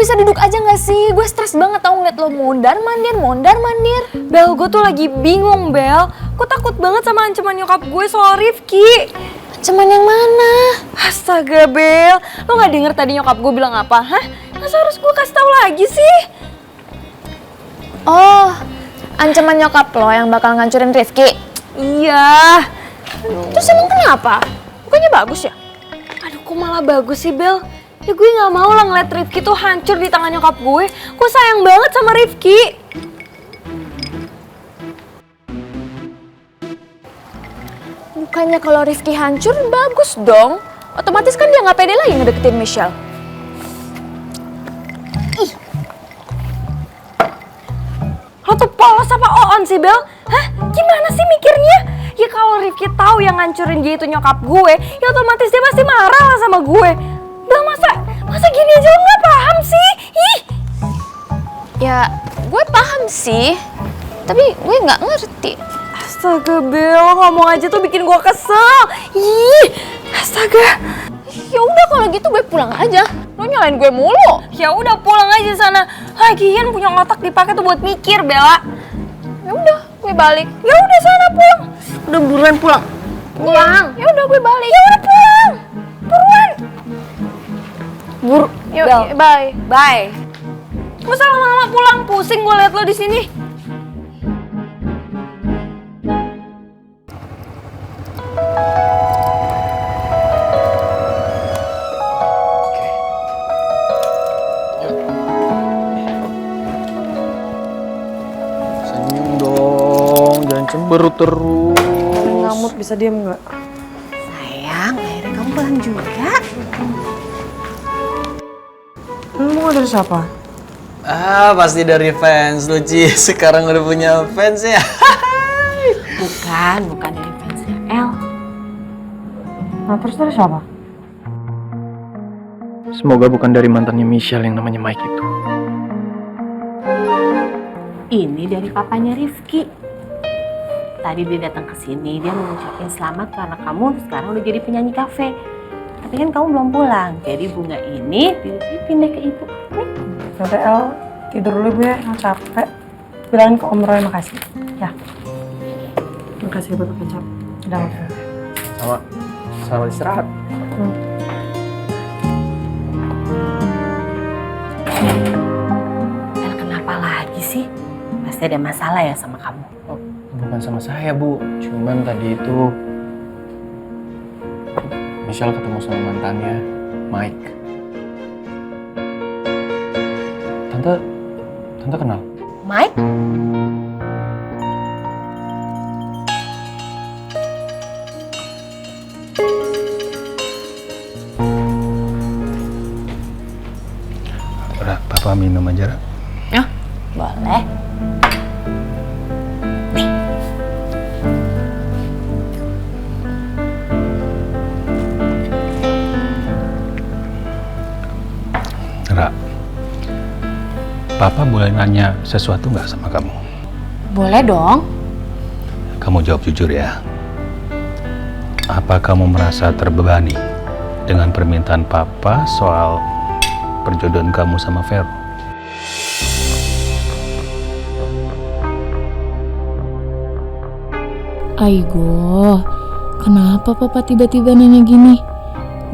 bisa duduk aja gak sih? Gue stres banget tau ngeliat lo mondar-mandir. Bel, gue tuh lagi bingung, Bel. Gue takut banget sama ancaman nyokap gue soal Rifki. Ancaman yang mana? Astaga, Bel. Lo gak denger tadi nyokap gue bilang apa? Hah? Masa harus gue kasih tahu lagi sih? Oh, ancaman nyokap lo yang bakal ngancurin Rifki? Iya. Terus emang kenapa? Bukannya bagus ya? Aduh, kok malah bagus sih, Bel? Ya gue gak mau lah ngeliat Rifki tuh hancur di tangan nyokap gue. Gue sayang banget sama Rifki. Bukannya kalau Rifki hancur bagus dong. Otomatis kan dia gak pede lagi ngedeketin Michelle. Ih. Lo tuh polos apa oon sih, Bel? Hah? Gimana sih mikirnya? Ya kalau Rifki tahu yang ngancurin dia itu nyokap gue, ya otomatis dia pasti marah lah sama gue. Bel, masa gini aja lo gak paham sih? Ih. Ya, gue paham sih. Tapi gue gak ngerti. Astaga, Bel, ngomong aja tuh bikin gue kesel. Ih, astaga. Ya udah kalau gitu gue pulang aja. Lo nyalain gue mulu. Ya udah pulang aja sana. Lagian punya otak dipakai tuh buat mikir, Bella. Ya udah, gue balik. Ya udah sana pulang. Udah buruan pulang. Pulang. Ya udah gue balik. Ya udah pulang. Buruan. Yuk, Bel. bye. Bye. Gak usah lama-lama pulang, pusing gue liat lo di sini. Senyum dong, jangan cemberut terus. Ngamut bisa diem nggak? Sayang, akhirnya kamu pulang juga. Lu mau dari siapa? Pasti dari fans lu, Ci. Sekarang udah punya fans ya. Bukan dari fansnya El. Nah terus dari siapa? Semoga bukan dari mantannya Michelle yang namanya Mike itu. Ini dari papanya Rifki. Tadi dia datang ke sini, dia mengucapkan selamat karena kamu sekarang udah jadi penyanyi kafe. Tapi kan kamu belum pulang, jadi bunga ini pindah ke ibu. Nih. Nanti El tidur dulu ya, capek. Bilangin ke Om Roy makasih. Ya. Makasih botol kecap. Udah makan. Selamat istirahat. El kenapa lagi sih? Pasti ada masalah ya sama kamu. Oh, bukan sama saya, Bu. Cuman tadi itu Michelle ketemu sama mantannya, Mike. Tante kenal? Mike? Udah, Papa minum aja, Ra. Ya, boleh. Ra, Papa boleh nanya sesuatu nggak sama kamu? Boleh dong. Kamu jawab jujur ya. Apa kamu merasa terbebani dengan permintaan Papa soal perjodohan kamu sama Vero? Aigo, kenapa Papa tiba-tiba nanya gini?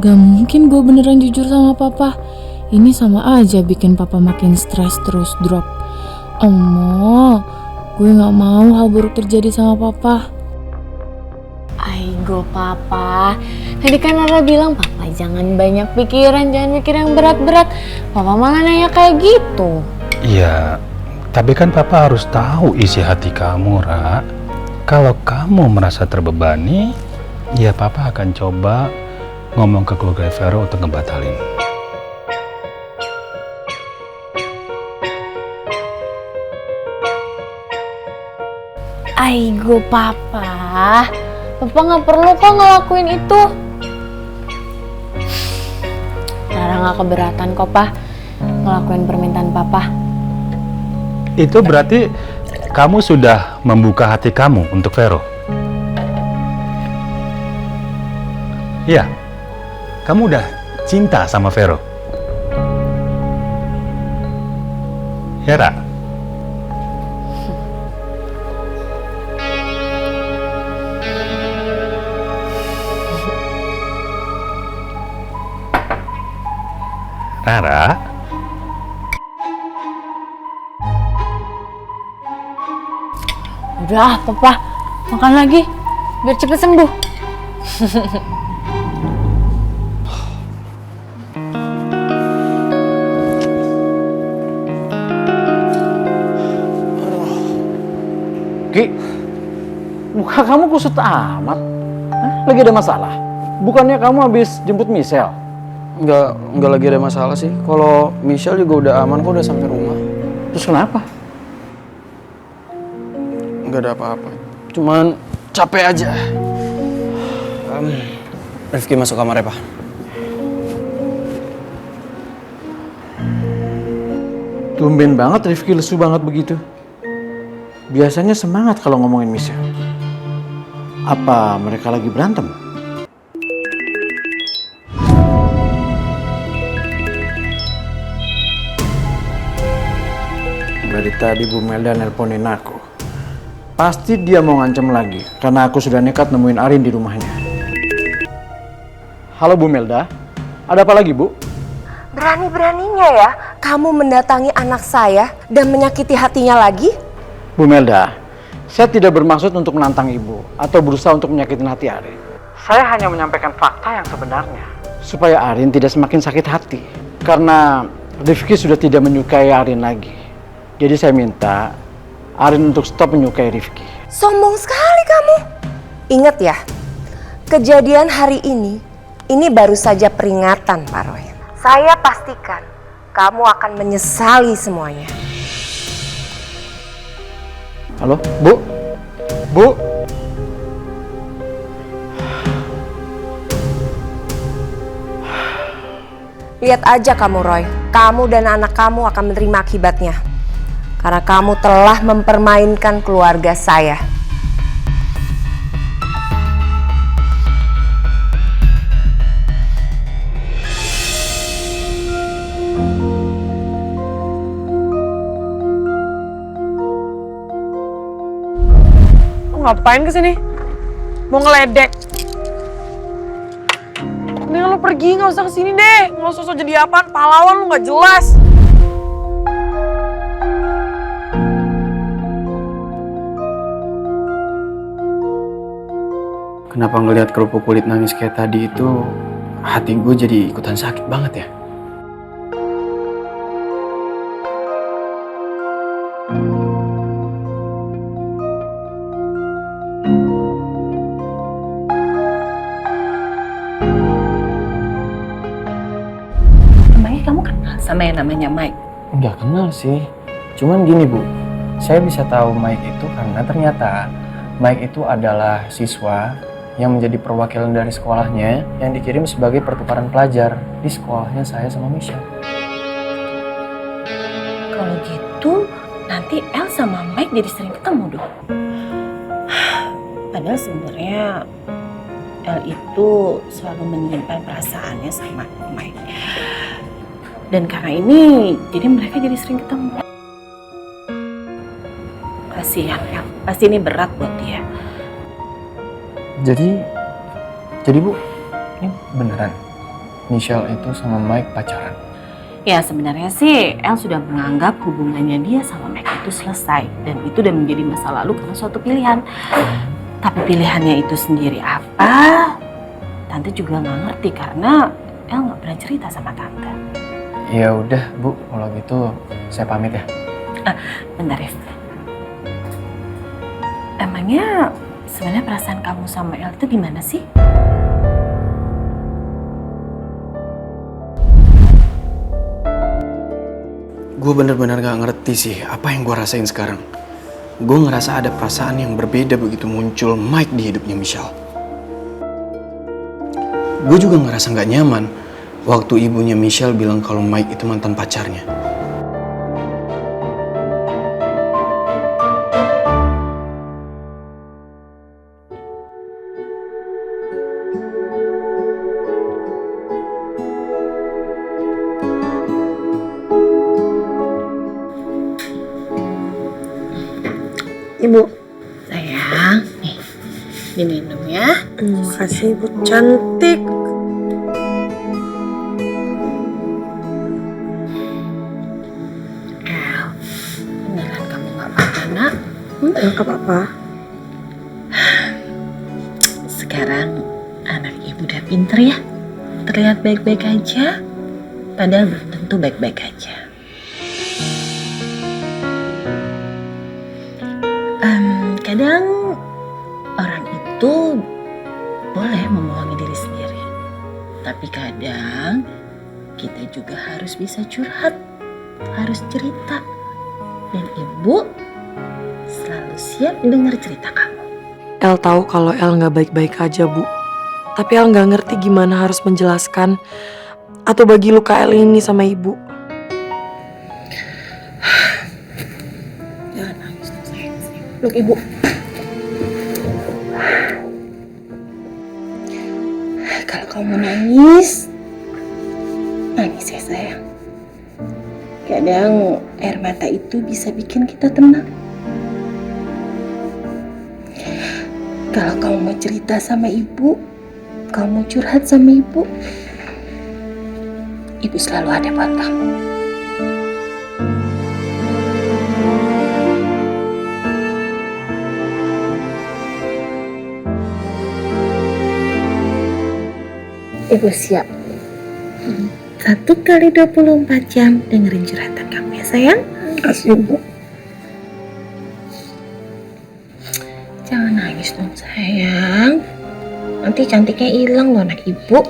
Gak mungkin gue beneran jujur sama Papa. Ini sama aja bikin Papa makin stres terus drop. Omo, gue gak mau hal buruk terjadi sama Papa. Aigo Papa. Tadi kan Rara bilang Papa jangan banyak pikiran, jangan mikir yang berat-berat. Papa malah nanya kayak gitu. Iya, tapi kan Papa harus tahu isi hati kamu, Ra. Kalau kamu merasa terbebani, ya Papa akan coba ngomong ke keluarga Vero untuk ngebatalin. Aigo Papa. Papa gak perlu kok ngelakuin itu. Rara gak keberatan kok, Pa, ngelakuin permintaan Papa. Itu berarti kamu sudah membuka hati kamu untuk Vero? Iya, kamu udah cinta sama Vero? Ya, Ra? Rara? Udah, papa, makan lagi biar cepet sembuh. Ki, muka kamu kusut amat. Hah? Lagi ada masalah? Bukannya kamu habis jemput Michelle? Enggak lagi ada masalah sih. Kalau Michelle juga udah aman kok, udah sampai rumah. Terus kenapa? Enggak ada apa-apa. Cuman capek aja. Rifki masuk kamar ya, Pak. Tumben banget Rifki lesu banget begitu. Biasanya semangat kalau ngomongin Michelle. Apa mereka lagi berantem? Dari tadi Bu Melda nelponin aku. Pasti dia mau ngancam lagi karena aku sudah nekat nemuin Arin di rumahnya. Halo Bu Melda, ada apa lagi Bu? Berani-beraninya ya kamu mendatangi anak saya dan menyakiti hatinya lagi? Bu Melda, saya tidak bermaksud untuk menantang Ibu atau berusaha untuk menyakiti hati Arin. Saya hanya menyampaikan fakta yang sebenarnya. Supaya Arin tidak semakin sakit hati. Karena Rifki sudah tidak menyukai Arin lagi. Jadi saya minta Arin untuk stop menyukai Rifki. Sombong sekali kamu. Ingat ya, kejadian hari ini baru saja peringatan, Pak Roy. Saya pastikan kamu akan menyesali semuanya. Halo, Bu? Bu? Lihat aja kamu, Roy. Kamu dan anak kamu akan menerima akibatnya. Karena kamu telah mempermainkan keluarga saya. Ngapain kesini? Mau ngeledek? Mendingan lo pergi, nggak usah kesini deh. Nggak usah jadi apaan, pahlawan lo nggak jelas. Kenapa ngelihat kerupuk kulit nangis kayak tadi itu, hati gue jadi ikutan sakit banget ya? Emangnya kamu kenal sama yang namanya Mike? Nggak kenal sih. Cuman gini Bu, saya bisa tahu Mike itu karena ternyata Mike itu adalah siswa yang menjadi perwakilan dari sekolahnya yang dikirim sebagai pertukaran pelajar di sekolahnya saya sama Michelle. Kalau gitu, nanti El sama Mike jadi sering ketemu dong. Padahal sebenarnya El itu selalu menyimpan perasaannya sama Mike. Dan karena ini, jadi mereka jadi sering ketemu. Kasihan El, pasti ini berat buat dia. Jadi Bu, ini beneran Michelle itu sama Mike pacaran? Ya sebenarnya sih El sudah menganggap hubungannya dia sama Mike itu selesai. Dan itu udah menjadi masa lalu karena suatu pilihan. Tapi pilihannya itu sendiri apa? Tante juga nggak ngerti karena El nggak pernah cerita sama Tante. Ya udah Bu, kalau gitu saya pamit ya. Bentar Rif. Emangnya sebenarnya perasaan kamu sama El itu gimana sih? Gue bener-bener gak ngerti sih apa yang gue rasain sekarang. Gue ngerasa ada perasaan yang berbeda begitu muncul Mike di hidupnya Michelle. Gue juga ngerasa gak nyaman waktu ibunya Michelle bilang kalau Mike itu mantan pacarnya. Makasih ibu cantik. Beneran kamu gak apa-apa, nak? Enggak apa-apa. Sekarang anak ibu udah pinter ya. Terlihat baik-baik aja. Padahal belum tentu baik-baik aja. Kadang orang itu boleh membohongi diri sendiri. Tapi kadang kita juga harus bisa curhat. Harus cerita. Dan ibu selalu siap dengar cerita kamu. El tahu kalau El nggak baik-baik aja, Bu. Tapi El nggak ngerti gimana harus menjelaskan atau bagi luka El ini sama ibu. Jangan nangis, sayang. Peluk ibu. Kalau kamu nangis, nangis ya sayang. Kadang air mata itu bisa bikin kita tenang. Kalau kamu mau cerita sama ibu, kamu curhat sama ibu, ibu selalu ada buat kamu. Ibu siap 1x24 jam dengerin curhatan kamu ya sayang. Kasih ibu. Jangan nangis dong sayang. Nanti cantiknya hilang loh anak ibu.